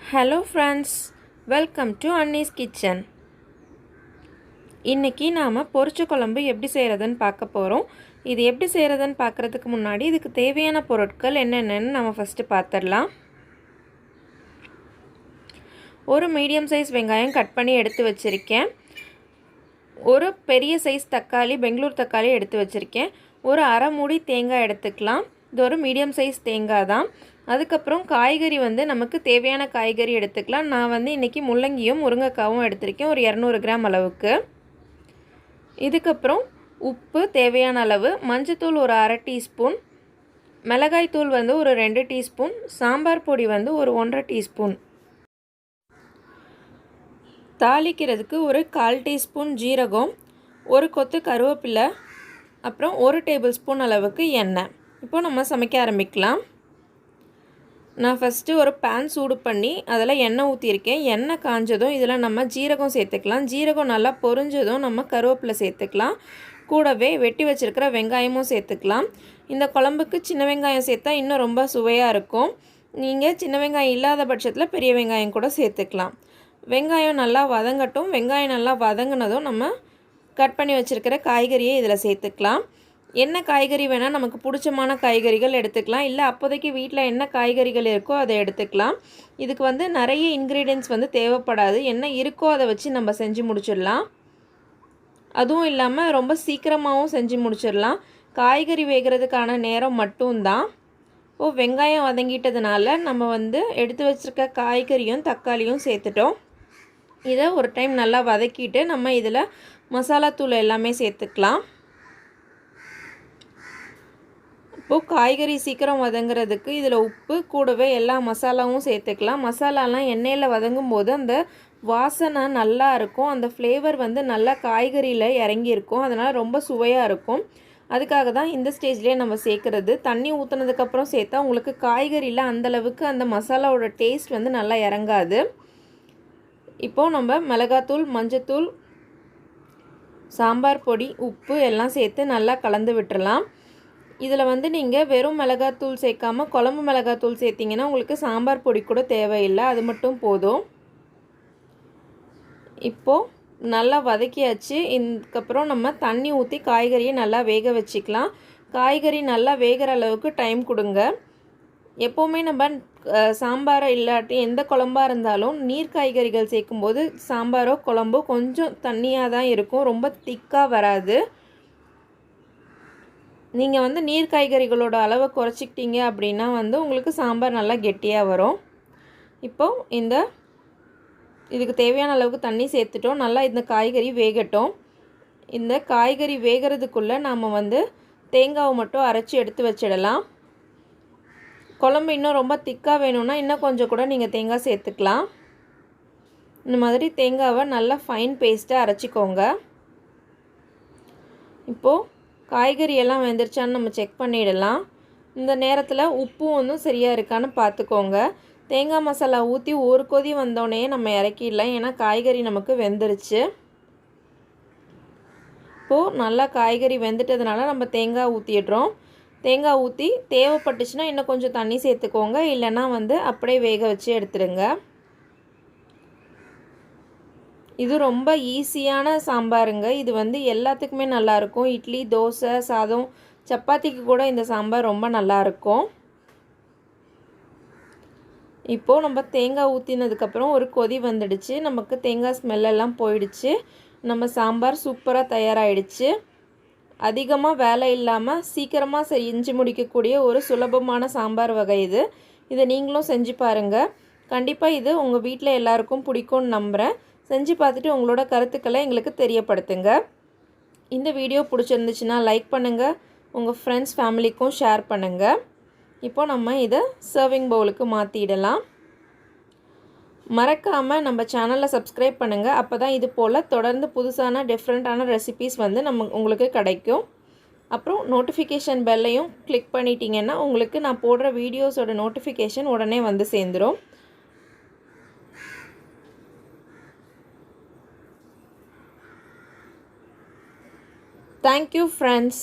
Hello friends, welcome to Anni's kitchen. இன்னைக்கு நாம பொரிச்ச குழம்பு எப்படி செய்யறதுன்னு பார்க்க போறோம். இது எப்படி செய்யறதுன்னு பார்க்கிறதுக்கு முன்னாடி இதுக்கு தேவையான பொருட்கள் என்னென்னன்னு நாம ஃபர்ஸ்ட் பார்த்தறலாம். ஒரு மீடியம் சைஸ் வெங்காயம் கட் பண்ணி எடுத்து வச்சிருக்கேன். ஒரு பெரிய சைஸ் தக்காளி பெங்களூர் தக்காளி எடுத்து வச்சிருக்கேன். ஒரு அரை மூடி தேங்காய் எடுத்துக்கலாம். இது ஒரு மீடியம் சைஸ் தேங்காய் தான். அதுக்கப்புறம் காய்கறி நமக்கு தேவையான காய்கறி எடுத்துக்கலாம். நான் இன்றைக்கி முள்ளங்கியும் முருங்கைக்காவும் எடுத்திருக்கேன் ஒரு 200 கிராம் அளவுக்கு. இதுக்கப்புறம் உப்பு தேவையான அளவு, மஞ்சத்தூள் ஒரு அரை டீஸ்பூன், மிளகாய்த்தூள் ஒரு 2 டீஸ்பூன், சாம்பார் பொடி ஒரு 1.5 டீஸ்பூன், தாளிக்கிறதுக்கு ஒரு 1/4 டீஸ்பூன் ஜீரகம், ஒரு கொத்து கருவேப்பிலை, அப்புறம் 1 டேபிள் ஸ்பூன் அளவுக்கு எண்ணெய். இப்போ நம்ம சமைக்க ஆரம்பிக்கலாம். நான் ஃபஸ்ட்டு ஒரு பேன் சூடு பண்ணி அதில் எண்ணெய் ஊற்றியிருக்கேன். எண்ணெய் காஞ்சதும் இதில் நம்ம ஜீரகம் சேர்த்துக்கலாம். ஜீரகம் நல்லா பொரிஞ்சதும் நம்ம கருவேப்பிலை சேர்த்துக்கலாம். கூடவே வெட்டி வச்சுருக்கிற வெங்காயமும் சேர்த்துக்கலாம். இந்த குழம்புக்கு சின்ன வெங்காயம் சேர்த்தா இன்னும் ரொம்ப சுவையாக இருக்கும். நீங்கள் சின்ன வெங்காயம் இல்லாத பட்சத்தில் பெரிய வெங்காயம் கூட சேர்த்துக்கலாம். வெங்காயம் நல்லா வதங்கட்டும். வெங்காயம் நல்லா வதங்கினதும் நம்ம கட் பண்ணி வச்சுருக்கிற காய்கறியை இதில் சேர்த்துக்கலாம். என்ன காய்கறி வேணால் நமக்கு பிடிச்சமான காய்கறிகள் எடுத்துக்கலாம். இல்லை அப்போதைக்கு வீட்டில் என்ன காய்கறிகள் இருக்கோ அதை எடுத்துக்கலாம். இதுக்கு நிறைய இன்க்ரீடியன்ட்ஸ் தேவைப்படாது. என்ன இருக்கோ அதை வச்சு நம்ம செஞ்சு முடிச்சிடலாம். அதுவும் இல்லாமல் ரொம்ப சீக்கிரமாகவும் செஞ்சு முடிச்சிடலாம். காய்கறி வேகிறதுக்கான நேரம் மட்டும்தான். இப்போது வெங்காயம் வதங்கிட்டதுனால நம்ம எடுத்து வச்சுருக்க காய்கறியும் தக்காளியும் சேர்த்துட்டோம். இதை ஒரு டைம் நல்லா வதக்கிட்டு நம்ம இதில் மசாலாத்தூள் எல்லாமே சேர்த்துக்கலாம். இப்போது காய்கறி சீக்கிரம் வதங்கிறதுக்கு இதில் உப்பு கூடவே எல்லா மசாலாவும் சேர்த்துக்கலாம். மசாலாலாம் எண்ணெயில் வதங்கும் போது அந்த வாசனை நல்லா இருக்கும். அந்த ஃப்ளேவர் நல்லா காய்கறியில் இறங்கியிருக்கும். அதனால் ரொம்ப சுவையாக இருக்கும். அதுக்காக தான் இந்த ஸ்டேஜ்லேயே நம்ம சேர்க்குறது. தண்ணி ஊற்றுனதுக்கப்புறம் சேர்த்தா உங்களுக்கு காய்கறியில் அந்தளவுக்கு அந்த மசாலாவோட டேஸ்ட் நல்லா இறங்காது. இப்போது நம்ம மிளகாத்தூள், மஞ்சத்தூள், சாம்பார் பொடி, உப்பு எல்லாம் சேர்த்து நல்லா கலந்து விட்டுறலாம். இதில் நீங்கள் வெறும் மிளகாத்தூள் சேர்க்காமல் குழம்பு மிளகாத்தூள் சேர்த்திங்கன்னா உங்களுக்கு சாம்பார் பொடி கூட தேவையில்லை. அது மட்டும் போதும். இப்போது நல்லா வதக்கியாச்சு. இதுக்கப்புறம் நம்ம தண்ணி ஊற்றி காய்கறியை நல்லா வேக வச்சுக்கலாம். காய்கறி நல்லா வேகிற அளவுக்கு டைம் கொடுங்க. எப்போவுமே நம்ம சாம்பாரை இல்லாட்டி எந்த குழம்பாக இருந்தாலும் நீர் காய்கறிகள் சேர்க்கும்போது சாம்பாரோ குழம்போ கொஞ்சம் தண்ணியாக தான் இருக்கும். ரொம்ப திக்காக வராது. நீங்கள் நீர் காய்கறிகளோட அளவை குறைச்சிக்கிட்டீங்க அப்படின்னா உங்களுக்கு சாம்பார் நல்லா கெட்டியாக வரும். இப்போது இதுக்கு தேவையான அளவுக்கு தண்ணி சேர்த்துட்டோம். நல்லா இந்த காய்கறி வேகட்டும். இந்த காய்கறி வேகிறதுக்குள்ளே நாம் தேங்காவை மட்டும் அரைச்சி எடுத்து வச்சிடலாம். குழம்பு இன்னும் ரொம்ப திக்காக வேணும்னா இன்னும் கொஞ்சம் கூட நீங்கள் தேங்காய் சேர்த்துக்கலாம். இந்த மாதிரி தேங்காவை நல்லா ஃபைன் பேஸ்ட்டாக அரைச்சிக்கோங்க. இப்போது காய்கறி எல்லாம் வெந்துருச்சான்னு நம்ம செக் பண்ணிடலாம். இந்த நேரத்தில் உப்பும் சரியாக இருக்கான்னு பார்த்துக்கோங்க. தேங்காய் மசாலா ஊற்றி ஒரு கொதி வந்தோடனே நம்ம இறக்கிடலாம். ஏன்னா காய்கறி நமக்கு வெந்துருச்சு. இப்போது நல்லா காய்கறி வெந்துட்டதுனால நம்ம தேங்காய் ஊற்றிடுறோம். தேங்காய் ஊற்றி தேவைப்பட்டுச்சுன்னா இன்னும் கொஞ்சம் தண்ணி சேர்த்துக்கோங்க. இல்லைன்னா அப்படியே வேக வச்சு எடுத்துடுங்க. இது ரொம்ப ஈஸியான சாம்பாருங்க. இது எல்லாத்துக்குமே நல்லாயிருக்கும். இட்லி, தோசை, சாதம், சப்பாத்திக்கு கூட இந்த சாம்பார் ரொம்ப நல்லாயிருக்கும். இப்போது நம்ம தேங்காய் ஊற்றினதுக்கப்புறம் ஒரு கொதி வந்துடுச்சு. நமக்கு தேங்காய் ஸ்மெல்லெல்லாம் போயிடுச்சு. நம்ம சாம்பார் சூப்பராக தயாராகிடுச்சு. அதிகமாக வேலை இல்லாமல் சீக்கிரமாக செஞ்சு முடிக்கக்கூடிய ஒரு சுலபமான சாம்பார் வகை இது. இதை நீங்களும் செஞ்சு பாருங்கள். கண்டிப்பாக இது உங்கள் வீட்டில் எல்லாருக்கும் பிடிக்கும்னு நம்புகிறேன். செஞ்சு பார்த்துட்டு உங்களோட கருத்துக்களை எங்களுக்கு தெரியப்படுத்துங்க. இந்த வீடியோ பிடிச்சிருந்துச்சுன்னா லைக் பண்ணுங்கள். உங்கள் ஃப்ரெண்ட்ஸ் ஃபேமிலிக்கும் ஷேர் பண்ணுங்கள். இப்போ நம்ம இதை சர்விங் பவுலுக்கு மாற்றிடலாம். மறக்காமல் நம்ம சேனலை சப்ஸ்கிரைப் பண்ணுங்கள். அப்போ தான் இது போல் தொடர்ந்து புதுசான டிஃப்ரெண்ட்டான ரெசிபீஸ் உங்களுக்கு கிடைக்கும். அப்புறம் நோட்டிஃபிகேஷன் பெல்லையும் கிளிக் பண்ணிட்டீங்கன்னா உங்களுக்கு நான் போடுற வீடியோஸோட நோட்டிஃபிகேஷன் உடனே சேர்ந்துடும். Thank you, friends.